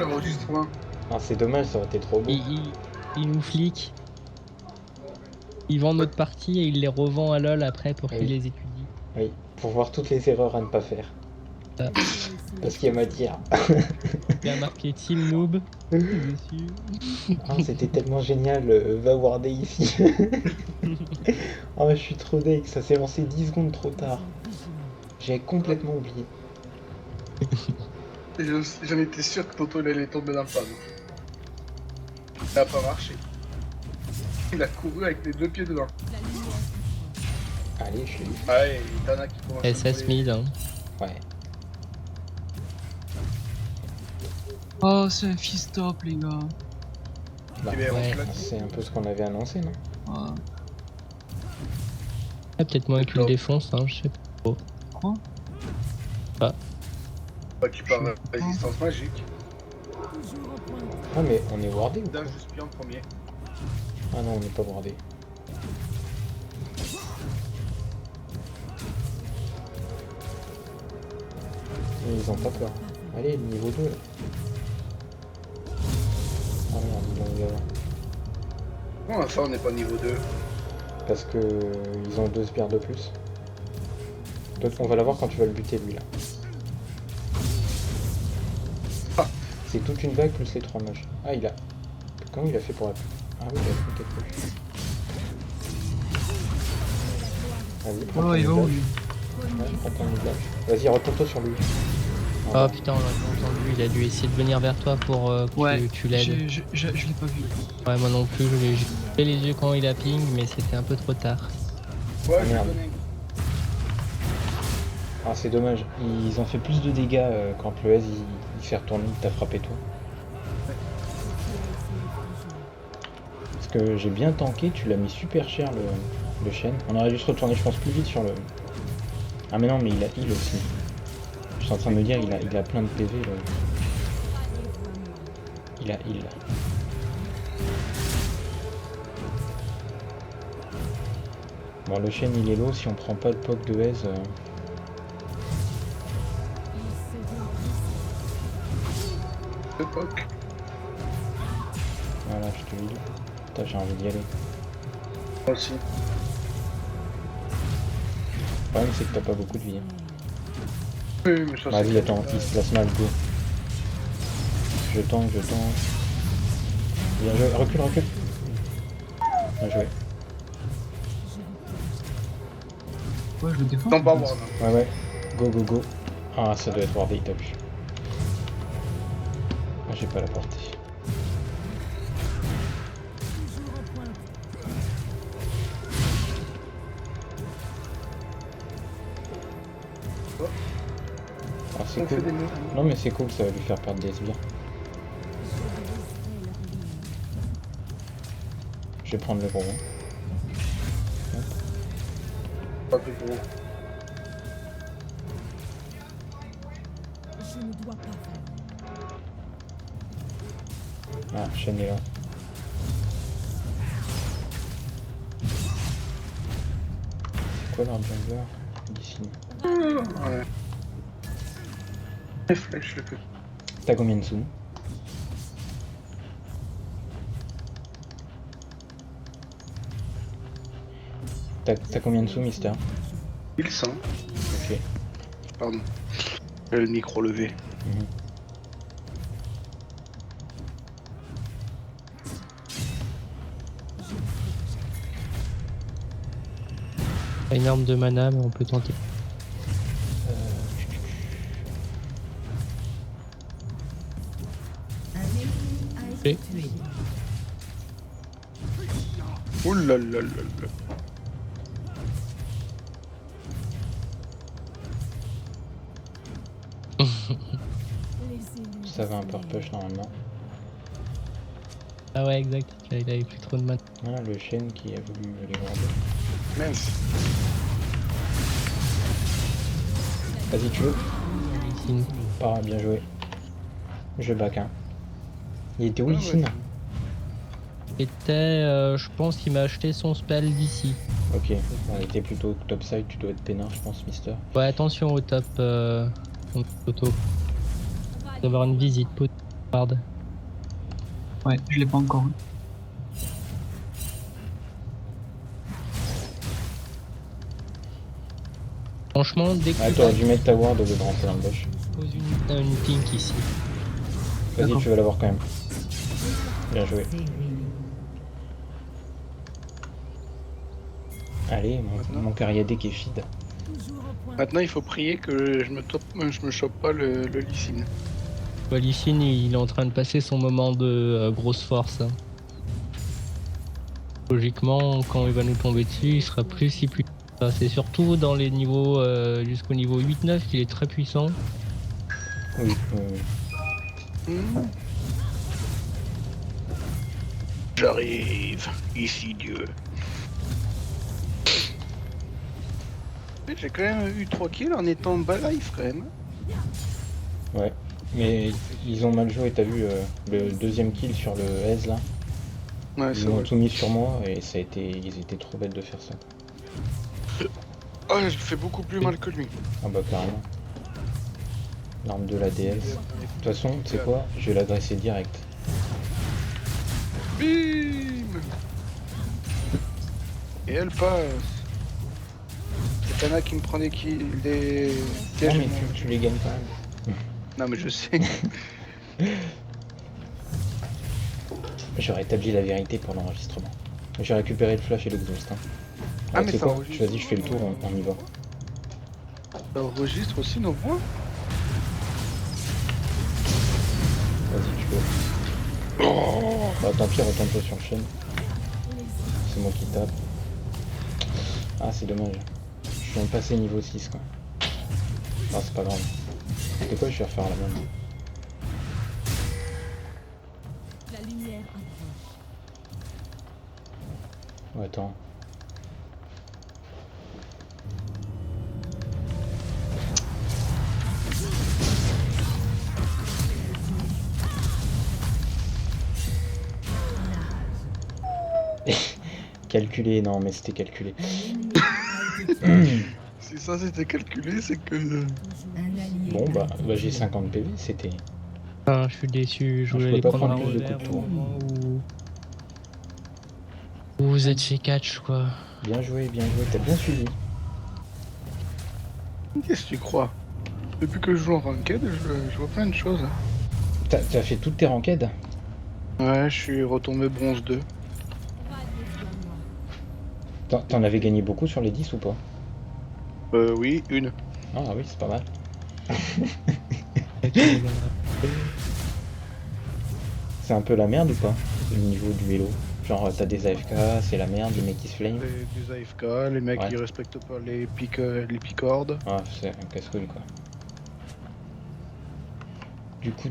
le enregistrement. Ah, c'est dommage, ça aurait été trop beau. Il nous flique. Il vend notre partie et il les revend à LoL après pour qu'il les étudie. Oui, pour voir toutes les erreurs à ne pas faire. Parce qu'il y a matière. Il y a marqué Team Noob dessus. Ah, c'était tellement génial, va warder ici. Oh, je suis trop deg, ça s'est lancé 10 secondes trop tard. J'ai complètement oublié. J'en étais sûr que Toto il allait tomber dans le panneau. Ça n'a pas marché. Il a couru avec les deux pieds dedans. Allez, je suis... Ouais, il y en a qui commencent à SS courir. mid. Hein. Ouais. Oh, c'est un fist-top, les gars. Bah, Eh bien, Ouais. c'est un peu ce qu'on avait annoncé, non? Ouais. Ah, peut-être moi qui le défonce, hein, je sais pas. Quoi? Bah, tu parles de résistance magique. Ah, mais on est wardé ou pas? Là, je suis en premier. Ah non, on n'est pas wardé. Ils ont pas peur. Allez, niveau 2 là. Ah merde, ils l'ont eu avant. Comment ça, on n'est pas niveau 2? Parce que ils ont 2 sbires de plus. Donc, on va l'avoir quand tu vas le buter lui là. Ah. C'est toute une vague plus les 3 mages. Ah, il a... Comment il a fait pour la... Ah oui, il a fait quelque chose. Vas-y, prends Oh, ton il va où, doublage. lui? Ouais, prends ton doublage. Vas-y, retourne-toi sur lui. Oh putain, on l'a pas entendu, il a dû essayer de venir vers toi pour que Ouais, tu l'aides. je l'ai pas vu. Ouais, moi non plus, j'ai fait les yeux quand il a ping, mais c'était un peu trop tard. Ouais, Ah, je merde. connais. Ah, c'est dommage. Ils ont fait plus de dégâts quand le S il fait retourner, il t'a frappé toi. Parce que j'ai bien tanké, tu l'as mis super cher le chêne. On aurait dû se retourner, je pense, plus vite sur le... Ah mais non, mais il a heal aussi. Je suis en train de me dire, il a plein de PV là. Il a heal. Bon, le chêne il est low, si on prend pas le POC de S... Époque. Voilà, je te heal. Putain, j'ai envie d'y aller. Moi aussi. Le problème c'est que t'as pas beaucoup de vie. Hein. Oui, mais ça Vas-y, attends, il se place mal, go. Je tank. Bien joué, recule. Bien joué. Ouais, je le défends. Non, pas moi, non. Ouais, go. Ah, ça doit être wardé, t'as vu. Ah, j'ai pas la portée. Ah, c'est On fait cool. des moves. Non, mais c'est cool, ça va lui faire perdre des sbires. Je vais prendre le gros. Pas plus gros. Ah, chaîne est là. C'est quoi leur jungler d'ici? Ouais. Les flèches, le peu. T'as combien de sous? T'as combien de sous, Mister? 1100. Ok. Pardon. J'ai le micro levé. Mhm. Pas une arme de mana, mais on peut tenter. Ok. Ouh là là là là. Ça va un peu repush normalement. Ah ouais, exact, il avait plus trop de mana. Voilà le chêne qui a voulu les warder. Mince. Vas-y, tu veux? Lee Sin. Ah, bien joué. Je back, hein. Il était où, Lee Sin? Je pense qu'il m'a acheté son spell d'ici. Ok, on était plutôt topside, tu dois être peinard, je pense, Mister. Ouais, attention au top, son photo. D'avoir une visite, pote. Ward. Ouais, je l'ai pas encore. Hein. Franchement, dès que Ah, tu t'aurais dû mettre ta ward au lieu de rentrer dans le bush. poses une pink ici. Vas-y, D'accord. tu vas l'avoir quand même. Bien joué. Allez, mon Cariadé qui est feed. Maintenant, il faut prier que je me chope pas le Lee Sin. Lee Sin, il est en train de passer son moment de grosse force. Hein. Logiquement, quand il va nous tomber dessus, il sera plus si puissant. Enfin, c'est surtout dans les niveaux jusqu'au niveau 8-9 qu'il est très puissant. Oui, J'arrive, ici Dieu. J'ai quand même eu 3 kills en étant bas life quand même. ouais. Mais ils ont mal joué, t'as vu le deuxième kill sur le S là. Ouais, Ils c'est m'ont vrai. tout mis sur moi et ils étaient trop bêtes de faire ça. Oh, je fais beaucoup plus mal que lui. Ah bah carrément. L'arme de la déesse. De toute façon, tu sais quoi, je vais l'adresser direct. Bim. Et elle passe. C'est Tana qui me prend des kills, des Non pièges. mais tu les gagnes quand même. Non mais je sais. Je rétablis la vérité pour l'enregistrement. J'ai récupéré le flash et l'exhaust. Hein. Ah, Ouais, mais tu sais ça quoi, enregistre. vas-y, je fais le tour, on y va. Ça enregistre aussi nos voix. Vas-y, tu peux. Bah tant pis, retourne-toi sur chaîne. C'est moi qui tape. Ah, c'est dommage. Je viens de passer niveau 6 quoi. Ah, c'est pas grave. C'est quoi, je vais refaire la même. La lumière approche. Oh, attends. Calculé, non mais c'était calculé. Si ça c'était calculé, c'est que... Bon bah j'ai 50 PV, c'était... Ah, je suis déçu, je Ah, je voulais peux les pas prendre un prendre plus de revers coups de tour. au moment où vous êtes chez Catch quoi. Bien joué, t'as bien suivi. Qu'est-ce que tu crois? Depuis que je joue en ranked, je vois plein de choses. T'as fait toutes tes ranked? Ouais, je suis retombé bronze 2. T'en avais gagné beaucoup sur les 10 ou pas? Oui, une. Ah oui, c'est pas mal. C'est un peu la merde ou pas? Au niveau du vélo. Genre t'as des AFK, c'est la merde, les mecs qui se flame. Des AFK, les mecs Ouais. qui respectent pas les picordes. Ah, c'est un casse-couille quoi. Du coup.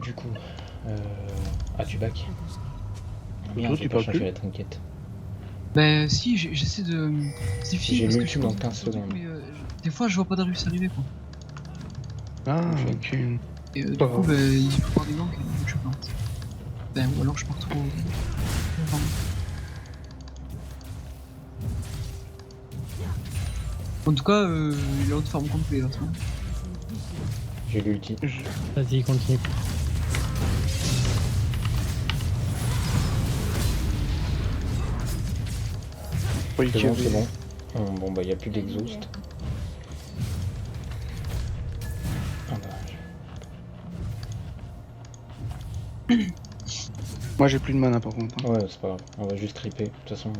Ah, tu back? Merde, tu j'ai pas parles changé plus la trinquette. Bah si, j'essaie de... C'est difficile J'ai parce que je l'ulti suis dans content 15 de faire le truc, secondes. mais des fois je vois pas Darius arriver quoi. Ah, Ok. ok. Et du Pas coup, grave. bah, il faut voir des ganks et je plante. Ben, ou alors je pars trop... Pardon. En tout cas, il a haute forme complet là. ça. J'ai l'ulti. Vas-y, continue. Oui, C'est bon, c'est bon. Bon bah y a plus d'exhaust. Ah bah... Moi j'ai plus de mana par contre. Hein. Ouais, c'est pas grave. On va juste creeper. De toute façon...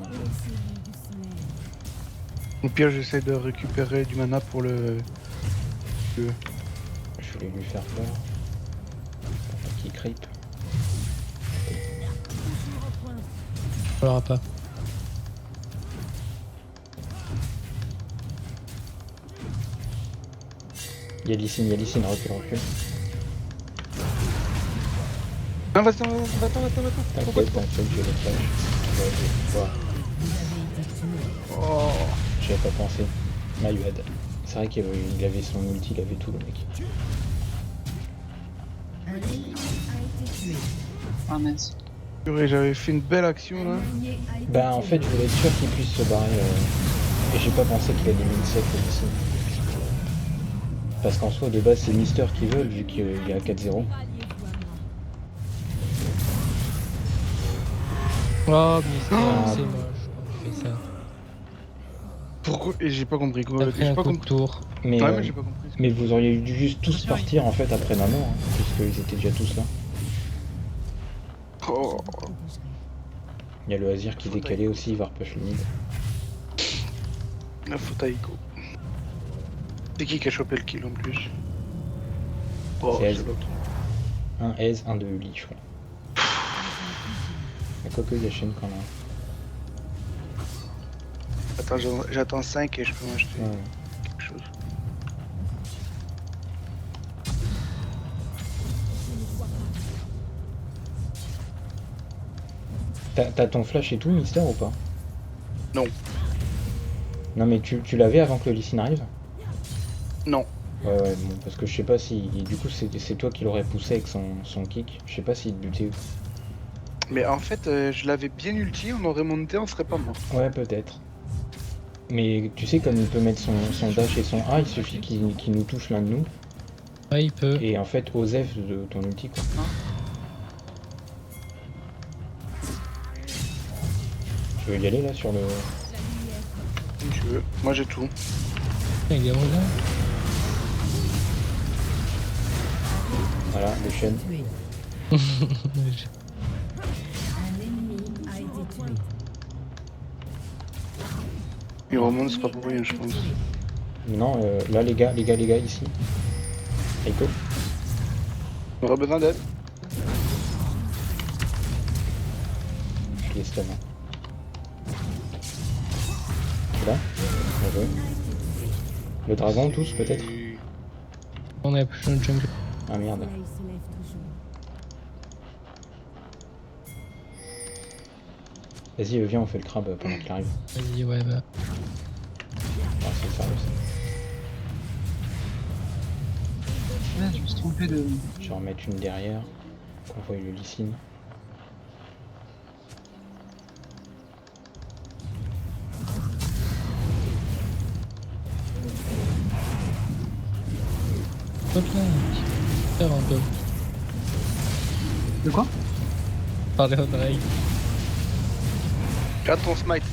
Au pire, j'essaie de récupérer du mana pour le... Je voulais lui faire peur. Pour pas qu'il creep. On l'aura pas. Y'a Lysine, recule. Ah, va-t'en. T'inquiète, j'ai le flash. Ouais, j'ai... Wow. Oh. J'avais pas pensé. My bad. C'est vrai qu'il avait son ulti, il avait tout le mec. Ah mince. Purée, j'avais fait une belle action là. Bah en fait je voulais être sûr qu'il puisse se barrer et j'ai pas pensé qu'il allait mine sec ici. Parce qu'en soi de base c'est Mister qui veut vu qu'il est à 4-0. Oh, Mister, Ah. c'est moche quand tu fais ça. Pourquoi? Et j'ai pas compris quoi. T'as pris J'ai un pas coup de compris. tour. Mais, Ouais, mais j'ai pas compris. mais vous auriez dû juste tous Attention, partir en fait après maman, hein, puisqu'ils étaient déjà tous là. Oh, Il y a le Azir qui décalait aussi, il va repush le mid. la faute à Ico. C'est qui a chopé le kill en plus? Oh, C'est c'est Ez. l'autre. Un Ez, un de Uli, je crois. Mais quoique, il y a Shen quand même. Attends, j'attends 5 et je peux m'acheter Ouais. quelque chose. T'as ton flash et tout, Mister, ou pas? Non. Non, mais tu l'avais avant que le Lee Sin arrive? Non. Ouais, ouais, bon, parce que je sais pas si... Du coup, c'est toi qui l'aurais poussé avec son kick. Je sais pas s'il te butait ou... Mais en fait, je l'avais bien ulti, on aurait monté, on serait pas mort. Ouais, peut-être. Mais tu sais, comme il peut mettre son dash et son A, il suffit qu'il nous touche l'un de nous. Ouais, il peut. Et en fait, Osef de ton ulti, quoi. Tu veux y aller, là, sur le... Si tu veux. Moi j'ai tout. Il est revenu. Voilà, le Shen. Il remonte, c'est pas pour rien, je pense. Non, là, les gars, ici. Eiko. On aura besoin d'aide. Je les stun. Là. Bien joué. Le dragon, tous, peut-être? On a plus le jungle. Ah, merde. Vas-y, viens, on fait le crabe pendant qu'il arrive. Vas-y, ouais, bah. Ah, c'est ça aussi. Ouais, je me suis trompé de. Je vais en remettre une derrière. Qu'on voit le Lee Sin. Hop là, faire un peu. De quoi? Parler au oreille. Garde ton smite.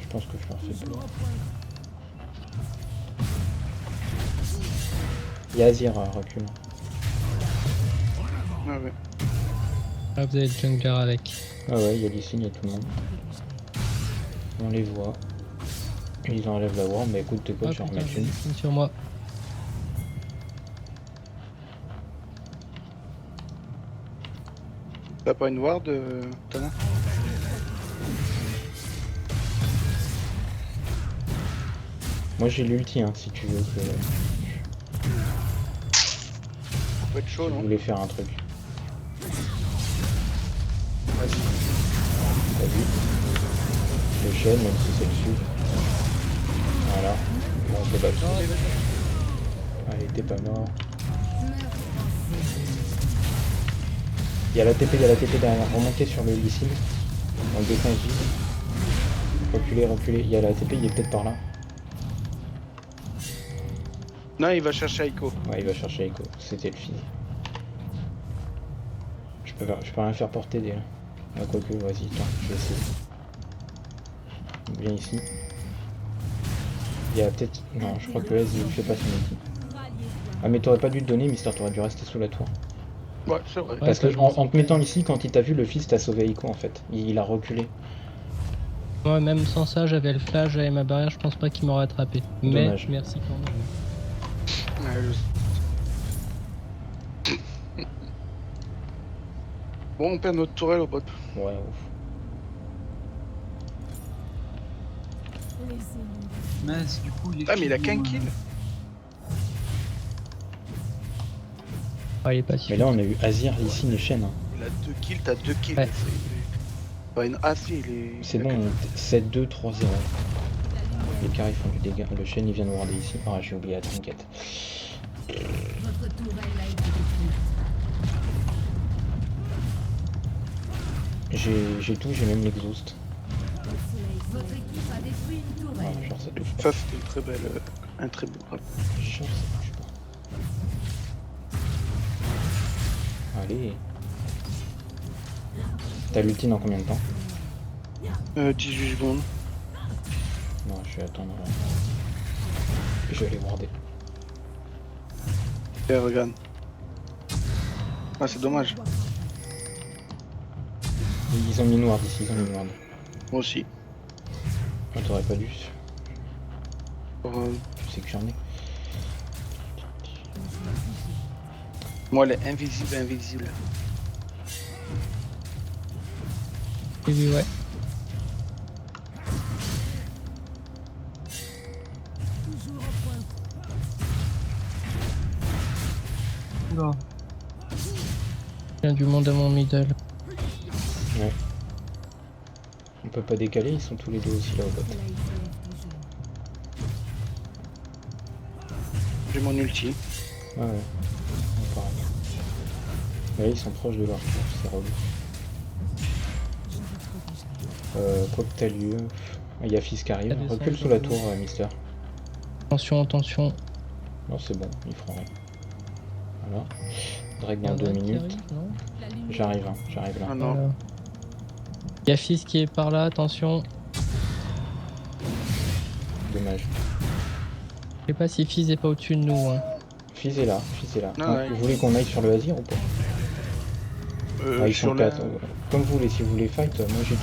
Je pense que je leur fais peur. Il y a Azir, recule. Ah ouais. Ah, vous avez le jungler avec. Ah ouais, il y a Lee Sin, il y a tout le monde. On les voit. Ils enlèvent la ward, mais écoute, t'es quoi, Ah, je vais en putain, remettre j'ai une. des signes sur moi. T'as pas une ward, Tana? Moi j'ai l'ulti, hein, si tu veux que... Ça peut être chaud, Si vous non? voulez faire un truc. Vas-y. T'as vu? Le Shen, même si c'est le sud. Voilà. Bon, on peut battre. Allez, t'es pas mort. Il y a la TP derrière. Remontez sur le Lee Sin. On défense vite. Reculez. Il y a la TP, il est peut-être par là. Non, il va chercher Aiko. Ouais, il va chercher Echo. C'était le fini. Je peux rien faire porter déjà. Ah, quoique, vas-y, attends, je vais essayer. Viens ici. Il y a peut-être... Non, je crois que S, il fait pas son ulti. Ah, mais t'aurais pas dû te donner, Mister, t'aurais dû rester sous la tour. Ouais, c'est vrai. Parce t'as que joué en te mettant ici, quand il t'a vu, le fils t'a sauvé Echo en fait. Il a reculé. Moi, même sans ça, j'avais le flash, j'avais ma barrière, je pense pas qu'il m'aurait attrapé. Mais Dommage. merci quand même. Ouais, Bon, on perd notre tourelle au bot. Ouais, ouf. Mais du coup, il est. Ah, mais il a qu'un kill. Ah, il est pas Mais si. là, on a eu Azir, ici, et Shen. Hein. Il a 2 kills, t'as 2 kills. Ouais. Pas une AC, il est. C'est bon, 7-2, 3-0. Les carrés font du dégât. Le Shen, il vient de warder ici. Ah, j'ai oublié la trinquette. J'ai tout, j'ai même l'exhaust. Votre équipe a détruit une tourelle. Ah, genre ça touche pas. Ça, c'était une très belle, un très beau frappe. Genre ça touche pas. Allez. T'as l'ulti dans combien de temps? 18 secondes. Non, je vais attendre. Je vais aller warder. Et regarde. Ah, c'est dommage. Ils ont mis noir d'ici, ils ont mis noir. Moi aussi. Ah, t'aurais pas dû. Pour, Tu sais que j'en ai. moi, elle est invisible, invisible. Oui, oui, ouais. Toujours au point. Oula. Il y a du monde à mon middle. Ouais. On peut pas décaler, ils sont tous les deux aussi là au bot. C'est la ICF du jeu. J'ai mon ulti. Ouais, ouais. Pareil. Ouais, ils sont proches de leur tour, c'est relou. Quoi que t'as lieu. Il y a Fizz qui arrive. Ça descend, Recule ça sous la descend. tour, Mister. Attention, attention. Non, c'est bon, ils feront rien. Voilà. Drake dans Il y 2 en a qui minutes. arrive, non La lumière. J'arrive, hein, j'arrive là. Ah non. Voilà. Il y a Fizz qui est par là, attention. Dommage. Je sais pas si Fizz est pas au-dessus de nous. Hein. Fizz est là, Fizz est là. Ah ouais. Vous voulez qu'on aille sur le Azir ou pas? Ah, ils Sur sont la... 4. Comme vous voulez, si vous voulez fight, moi j'ai tout.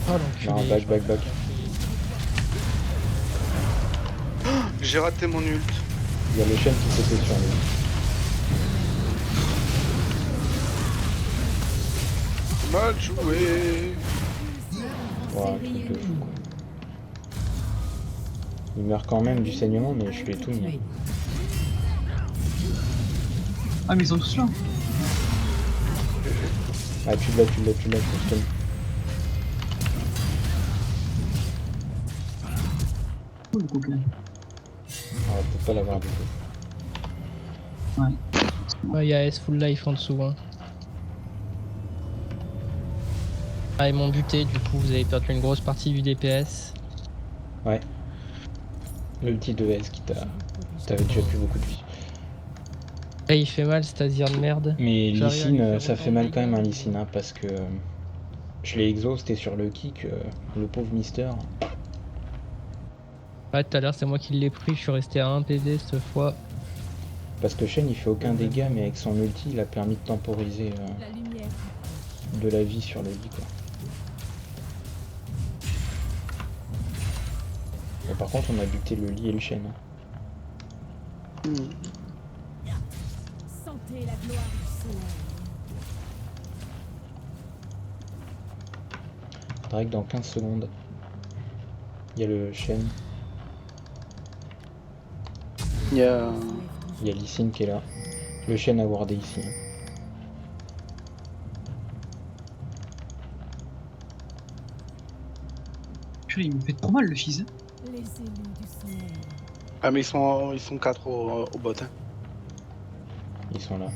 Oh l'enculé. Non, back. J'ai raté mon ult. Il y a le chêne qui s'était sur lui. Mal joué. Wow, un truc de fou quoi. Il meurt quand même du saignement, mais je lui ai tout mis. Ah, mais ils sont tous là. Ah, tu l'as, je te Oh, le coquin. Ah, on peut pas l'avoir du tout. Ouais, il y a S full life en dessous. Hein. Ah, ils m'ont buté, du coup, vous avez perdu une grosse partie du DPS. Ouais. Le petit 2S qui t'a... T'avais déjà plus beaucoup de vie. Là, il fait mal, cet Azir de merde. Mais J'arrive à lui Lee Sin, faire ça autant fait de mal dégâts. quand même un Lee Sin, hein, parce que je l'ai exhausté sur le kick, le pauvre Mister. Ouais, tout à l'heure, c'est moi qui l'ai pris, je suis resté à 1 PV cette fois. Parce que Shen il fait aucun dégât, mais avec son ulti il a permis de temporiser La lumière. de la vie sur le lit quoi. Et par contre on a buté le lit et le Shen. Hein. Sentez la gloire du soleil. Drake dans 15 secondes. Il y a le Shen, Il y a... il y a Lee Sin qui est là. Le Shen a wardé ici. Hein. Purée, il me fait trop mal le fils. Les élus du soleil. Ah mais ils sont 4 au bot. Hein. Ils sont là.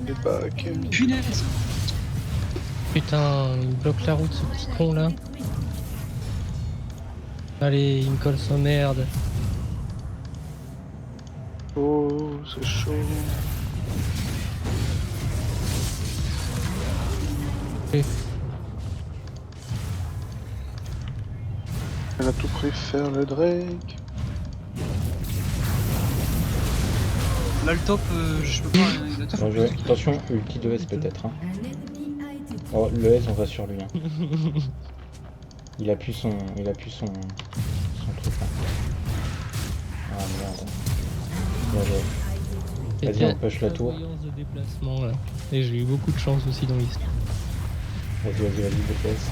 Les bacs. Punaise. Putain, il bloque la route, ce petit con là. Détruit. Allez, il me colle sa merde. Oh, c'est chaud. Et Elle a tout pris faire le Drake. Là, le top, je peux pas. Il a tout Bien fait. joué. Attention, ulti 2S peut-être. Hein. Un ennemi a été tué. Oh, le S on va sur lui. Hein. Il a pu son truc là. Ah merde. Bien joué. Vas-y, on push la tour. voyance de déplacement là. Et j'ai eu beaucoup de chance aussi dans l'histoire. Vas-y, DPS.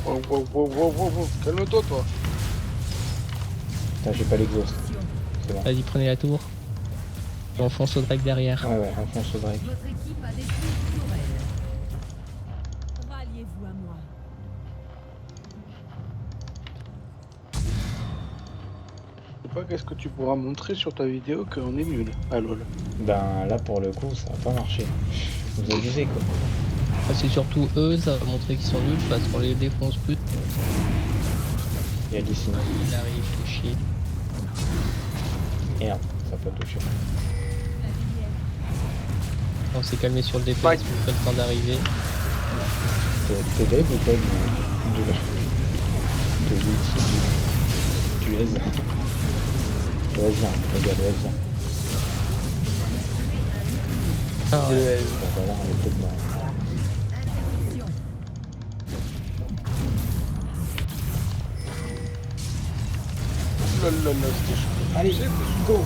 Wow. Calme-toi, toi. Putain, j'ai pas l'exhaust. C'est bon. Vas-y, prenez la tour. J'enfonce au Drake derrière. Ouais, enfonce au Drake. Votre équipe a détruit une tourelle. fois, qu'est-ce que tu pourras montrer sur ta vidéo qu'on est nul? Ah lol. Ben là pour le coup ça a pas marché. Vous abusez quoi. Ah, c'est surtout eux, ça va montrer qu'ils sont nuls parce qu'on les défonce plus. Il y a d'ici. Il arrive, faut chier. Merde, ça a pas touché. On s'est calmé sur le DPS, vous faites le temps d'arriver. T'es dead ou pas du aise? Tu aise bien, regarde, aise bien. Ah ouais. Bon voilà, on est peut-être mort. Lol, c'était chaud. Allez, go!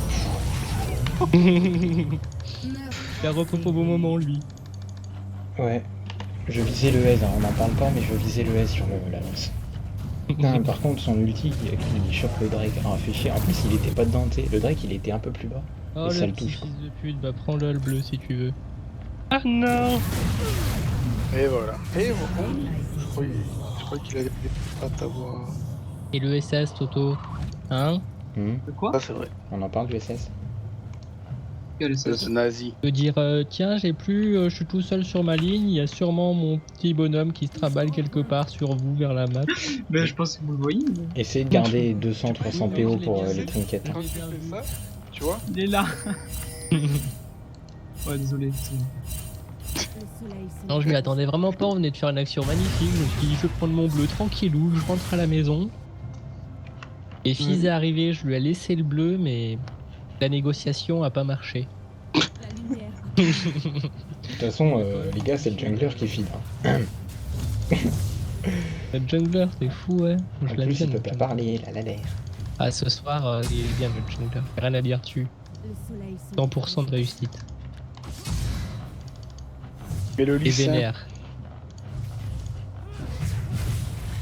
Il a repos au bon moment lui. Ouais, je visais le S, hein. On n'en parle pas, mais je visais le S sur la lance. Non, par contre, son ulti qui chope le Drake, a fait chier. En plus, il était pas dedans, tu sais. Le Drake, il était un peu plus bas. Oh Et ça le le petit touche, fils de pute, bah prends-le le bleu si tu veux. Ah non! Et voilà. Et bon, je crois qu'il allait pas t'avoir. Et le SS Toto? Hein? De quoi? Ah, c'est vrai. On en parle du SS? Quel est ça? C'est nazi. De dire tiens j'ai plus, je suis tout seul sur ma ligne, il y a sûrement mon petit bonhomme qui se trimballe quelque part sur vous vers la map. Ben, je pense que vous le voyez. Mais... Essayez de garder 200-300 PO pour les trinkets. Hein. Quand tu fais ça, tu vois, Il est là. Ouais, désolé. c'est- Le soleil se Non je m'y lève. attendais vraiment pas, on venait de faire une action magnifique, je me suis dit je vais prendre mon bleu tranquillou, je rentre à la maison. Et Fizz est arrivé, je lui ai laissé le bleu mais la négociation a pas marché. La lumière De toute façon, les gars, c'est le jungler qui feed. Hein. Le jungler c'est fou ouais. Je En l'aime plus, bien, il peut le pas jungler. parler, là, l'air. Ah ce soir il est bien le jungler, rien à dire dessus. Le soleil se 100% de réussite. mais le Et lycée. vénère.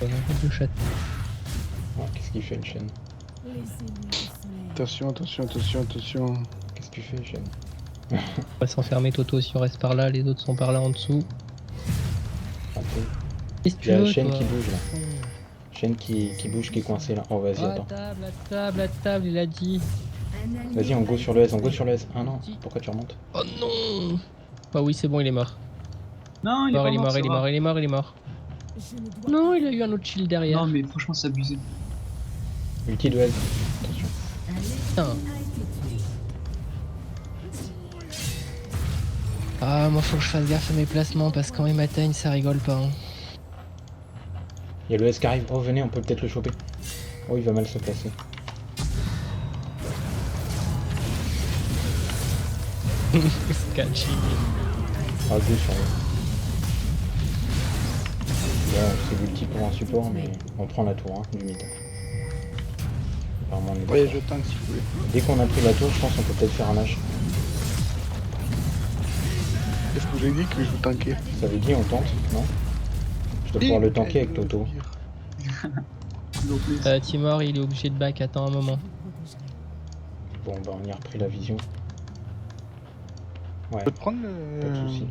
On a un peu de chat. Oh, qu'est-ce qu'il fait, le chêne? Les élus du soleil. Attention, attention. Qu'est-ce que tu fais, chêne? On va s'enfermer Toto si on reste par là, les autres sont par là en dessous. Un peu. Qu'est-ce que Il tu y a veux le chêne toi qui bouge, là. Chêne qui bouge, qui est coincé, là. Oh, vas-y, À attends. à table, il a dit. Un allié Vas-y, on go sur le S, on go sur le S. Ah non, pourquoi tu remontes? Oh non. Bah oui, c'est bon, il est mort. Non, il est Mort, pas il est mort, mort, ça il est va. mort, il est mort, il est mort. Je ne dois Non, pas- il a eu un autre shield derrière. Non, mais franchement, c'est abusé. Ulti de S. Attention. Putain. a été tué. Ah, moi faut que je fasse gaffe à mes placements parce que quand ils m'atteignent, ça rigole pas. Hein. Il y a le S qui arrive. Oh, venez, on peut peut-être le choper. Oh, il va mal se placer. Sketchy. Ah, 2 sur le. Bon, c'est l'ulti pour un support, mais on prend la tour, hein, du mid. Apparemment, on est Oui, d'accord. je tank si vous voulez. Dès qu'on a pris la tour, je pense qu'on peut peut-être faire un H. Qu'est-ce que j'ai dit que je vous tankais? Ça veut dire on tente, non? Je dois pouvoir le tanker avec Toto. Donc, mais- Timor, il est obligé de back, attends un moment. Je vous protégerai. Bon, bah on y a repris la vision. Ouais, Je peux te prendre pas de le. soucis.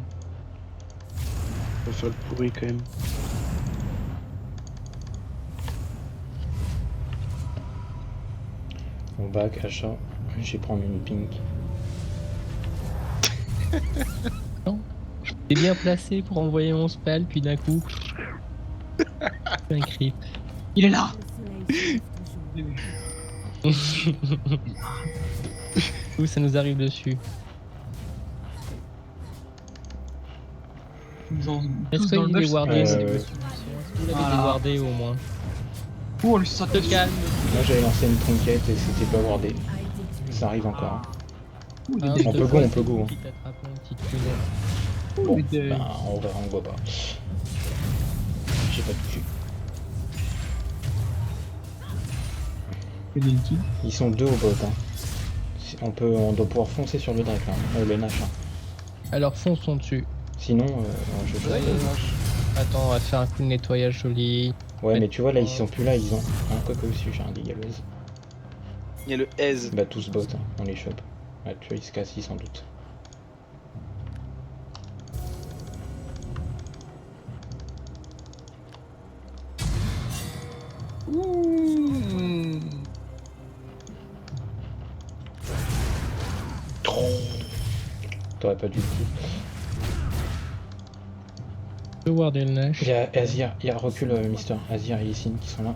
Je vais faire le pourri quand même. On back, achat. Je vais prendre une pink. T'es bien placé pour envoyer mon spell, puis d'un coup. Un creep. Il est là. Le soleil se lève toujours. Ouh, ça nous arrive dessus. Ils ont Est-ce tous dans le qu'il est buff, wardé c'est- Euh, Est-ce qu'il avait Voilà. déwardé au moins? Oh, lui, ça Te calme. Moi j'avais lancé une trinquette et c'était pas wardé. A été tué. Ça arrive encore. Hein. Ouh, il est Hein, deg. On cette peut fois, go, on c'est peut go, lui hein. qui t'attrape une petite punelle. Bon, il est- bah on verra, on voit pas. J'ai pas touché. Il est qui? Ils sont deux au bot. Hein. On doit pouvoir foncer sur le Drake là. Le Nash. Hein. Alors fonçons dessus. Sinon, je Ouais, Attends, on va faire un coup de nettoyage joli. Ouais, mais tu vois là, ils sont plus là, ils ont. Hein, quoi que aussi, j'ai un dégât loise. il y a le aise. Bah, tous bots, hein. On les chope. Ouais, tu vois, ils se cassent, sans doute. t'aurais pas dû le dire. Je peux warder le Nash. Il y a Azir, il y a recul Mister. Azir et Issyn qui sont là.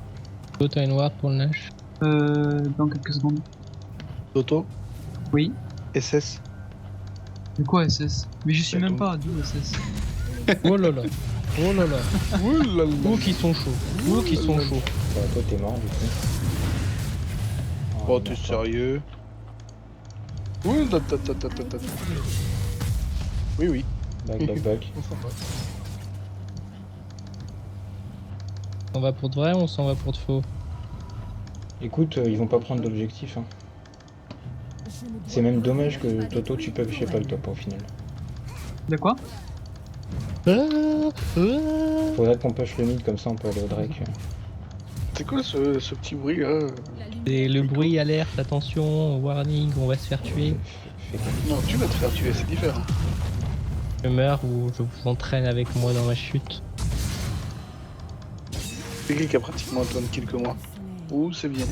Toi, t'as une ward pour le Nash. Dans quelques secondes. Toto, Oui. SS. De quoi SS? Mais je suis Bah, même donc. pas, d'où SS? Oh là là. Oh là là. Ouh là là. Oh qui sont chauds. Oh qui sont chauds. Bah, toi t'es mort du coup. Oh, t'es d'accord. sérieux? Ouh, Oui, oui. Back. On s'en va. On va pour de vrai ou on s'en va pour de faux? Écoute, ils vont pas prendre d'objectif. Hein. C'est même dommage que Toto tu peux chez pas le top au final. De quoi? Faudrait qu'on push le mid comme ça on peut aller au Drake. C'est quoi ce petit bruit là? C'est le bruit, alerte, attention, warning, on va se faire tuer. Fais gaffe. Non, tu vas te faire tuer, c'est différent. Je meurs ou je vous entraîne avec moi dans ma chute. C'est qui a pratiquement autant de kills que moi? Ouh, c'est bien.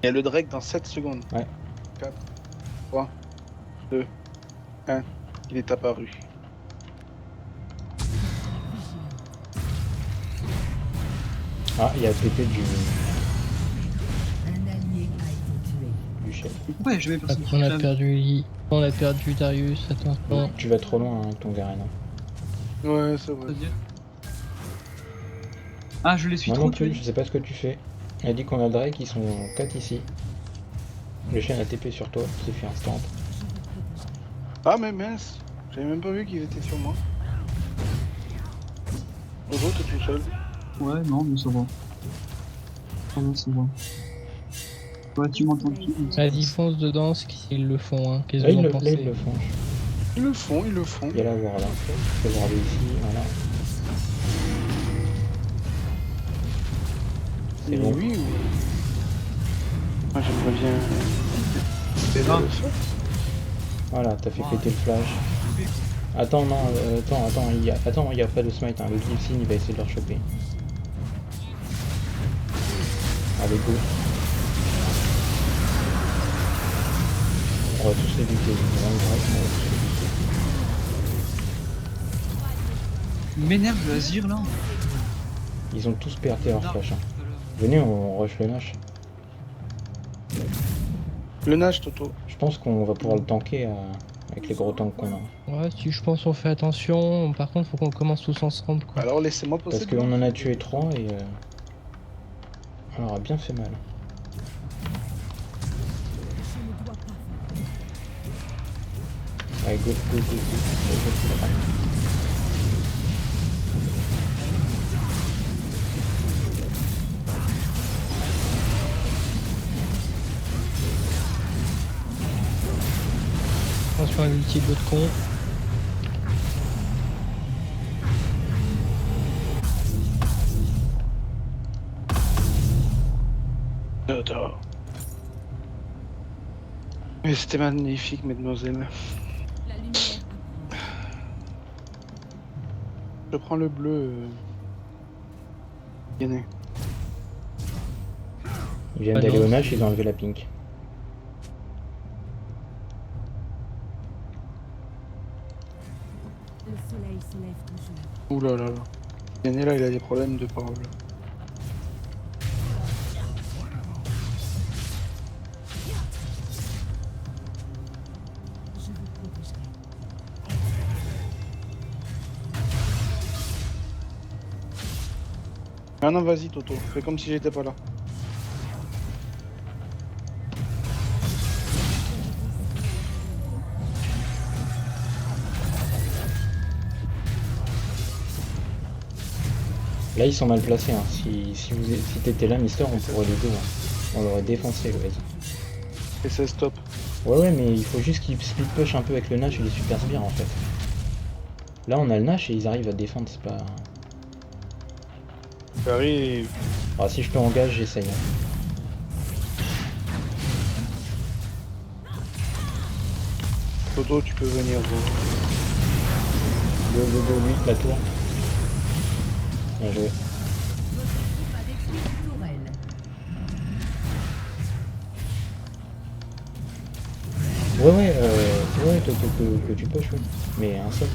Il y a le Drake dans 7 secondes. Ouais. 4, 3, 2, 1. Il est apparu. Ah, il y a TP du Un allié a été tué. chef. Ouais, je vais personne. On a perdu Lee. On a perdu Darius, attention. Tu vas trop loin avec ton Garen. Hein. Ouais, c'est vrai. C'est-à-dire Ah, je les suis Moi trop non plus, tués. je sais pas ce que tu fais. Elle a dit qu'on a le Drake, ils sont 4 ici. Le chien a TP sur toi, c'est fait instant. Ah, mais mince. J'avais même pas vu qu'il était sur moi. Toto, t'es tout seul. Ouais, non, mais ça va. Ça va, ça va. Ouais, tu m'entends plus. Vas-y, fonce dedans s'ils le font. Hein. Qu'est-ce Là, que vous en ils le pensez? font. Ils le font, ils le font. Il y a la voir là. Je vais voir ici, voilà. C'est Mais bon. oui, oui. Moi j'aimerais bien. C'est grave. Voilà, t'as fait péter le flash. Attends, non, attends, il y a pas de smite, hein. Le Glyphsin il va essayer de le rechoper. Allez, go. On va tous les buter, vraiment grave, on va tous les buter. Il m'énerve le Azir là. Ils ont tous perdu leur flash. Hein. Venez, on rush le Nash. Le nage, Toto. Je pense qu'on va pouvoir le tanker avec les gros tanks qu'on a. Ouais, si je pense on fait attention. Par contre, faut qu'on commence tous ensemble. Quoi. Alors laissez-moi passer. Parce qu'on en a tué 3 et... on aura bien fait mal. Allez, go. Attention à l'ulti de l'autre con. Toto. Mais c'était magnifique, mesdemoiselles. La lumière Je prends le bleu. Gagné. Ils viennent Ah d'aller non, au Nash, c'est- ils ont enlevé la pink. le soleil se lève toujours. Ouh là là là. Gagné là, il a des problèmes de parole. Je vous protégerai. Ah non, vas-y, Toto. Fais comme si j'étais pas là. Là, ils sont mal placés. Hein. Si t'étais là, Mister, on pourrait les deux. Hein. On l'aurait défoncé, le Waze. Et c'est stop. Ouais, mais il faut juste qu'ils split push un peu avec le Nash et les super sbires en fait. Là, on a le Nash et ils arrivent à défendre, c'est pas... J'arrive. Ah, si je peux engage, j'essaye. Hein. Toto, tu peux venir. Gros. Go, lui, la tour. Bien joué. Votre équipe a détruit une tourelle. Ouais, que tu push, oui. Mais un seul.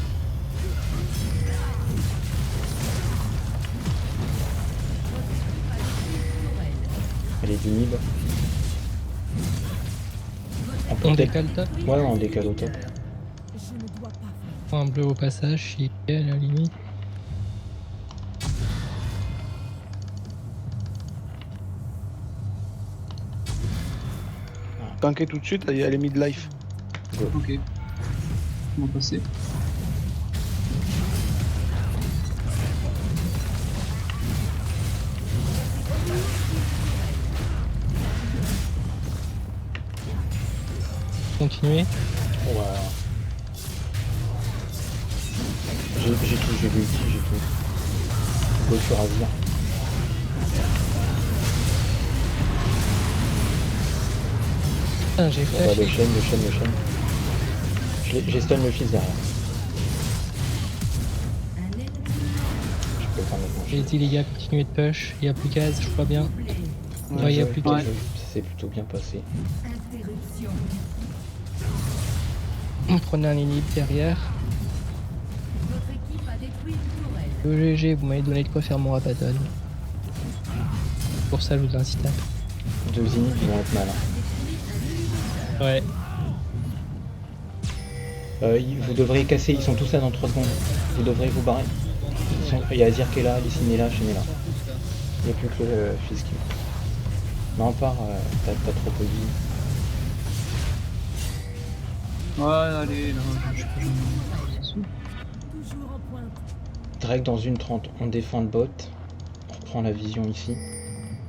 Elle est du mid. On peut-être- décale top. Ouais, on décale au top. Je ne dois pas faire. Prends un bleu au passage, si à la limite. Tanker tout de suite, elle est mid-life. Ok. On va passer. Continuer. Ouais. J'ai tout, j'ai l'ulti, j'ai tout. Go sur Azir. Putain, j'ai On va flash. le chaîne. J'ai stun le fils derrière. Je peux pas mettre mon J'ai shield. dit les gars, continuez de push. Il y a plus qu'Az, je crois bien. Ouais, il y a plus qu'Az. C'est plutôt bien passé. On prenait un inhib derrière. Le GG, vous m'avez donné de quoi faire mon rapaton. Pour ça, je vous incite à. Deux inhibs qui vont être mal. Ouais. Vous devrez casser, ils sont tous là dans 3 secondes. Vous devrez vous barrer. Il y a Azir qui est là, Lysine est là, Shen est là. Il n'y a plus que le fils qui. Non, part, t'as trop de vie. Ouais, allez, là, je sais pas, c'est sûr. Toujours en pointe. Drake dans une 30, on défend le bot. On reprend la vision ici.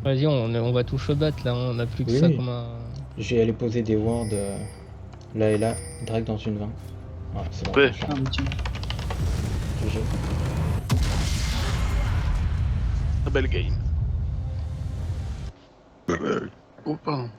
Vas-y, on va toucher au bot là, on a plus que Oui, ça oui. comme un. J'ai allé poser des wards là et là. Drake dans une 20. Voilà, c'est bon. Ouais. on change. Ah, mais tiens. GG. Belle game. Oh, pardon.